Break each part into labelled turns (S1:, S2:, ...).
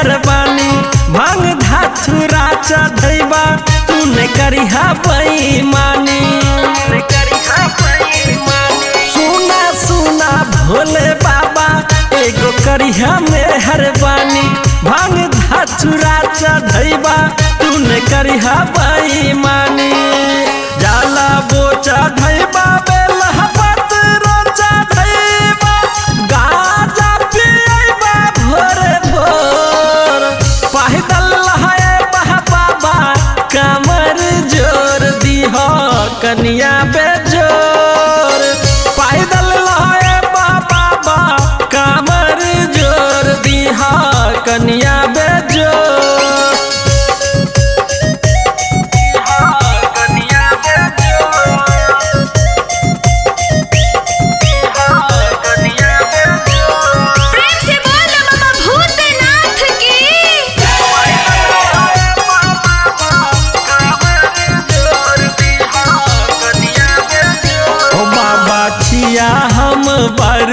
S1: हरबानी भांग धाथुरा चढ़ैबा तूने करिहा बेईमानी। सुना सुना भोले बाबा एगो करिहा मेहरबानी भांग धाथुरा चढ़ैबा तूने करिहा बेईमानी। जाला बोचा धैबा बेलहपत रोचा धैबा गाजा पियैबा भोरे भोर पैदल लहाए बाबा कमर जोर दीह कनिया बेजोर पैदल लहाए बाबा कमर जोर दीह कनिया बेजोर। हम बर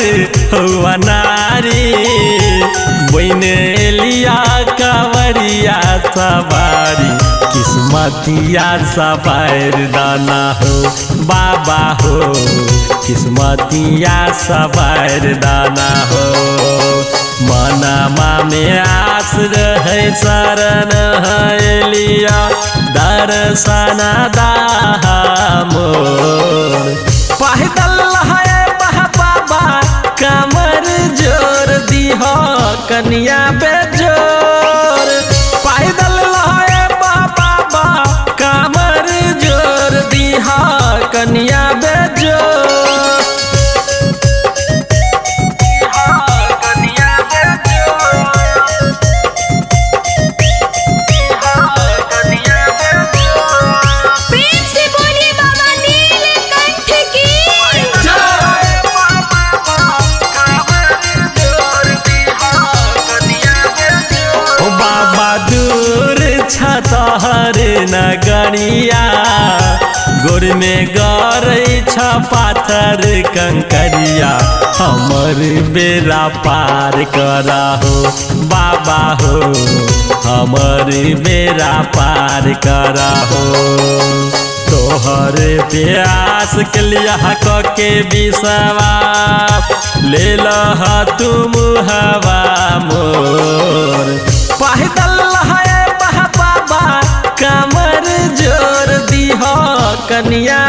S1: हुआ नारी बने लिया कवरिया सवारी किस्मतिया सवार दाना हो बाबा हो किस्मतिया सवार दाना हो। मनमा में आस रहे शरण लिया दर्शन दाहा मोर पैदल लहाए बाबा कमर जोर दीह कनिया बेजोर पैदल लहाए बाबा कमर जोर दीह कनिया बेजोर। तहर नगरिया गोर में गरै छ पाथर कंकरिया हमर बेरा पार करा हो बाबा हो हमर बेरा पार करा हो। तोहर प्यास के लिया के विश्वास ले लह तुम हवा मोर पैदल लहाए बाबा कमर जोर दीह कनिया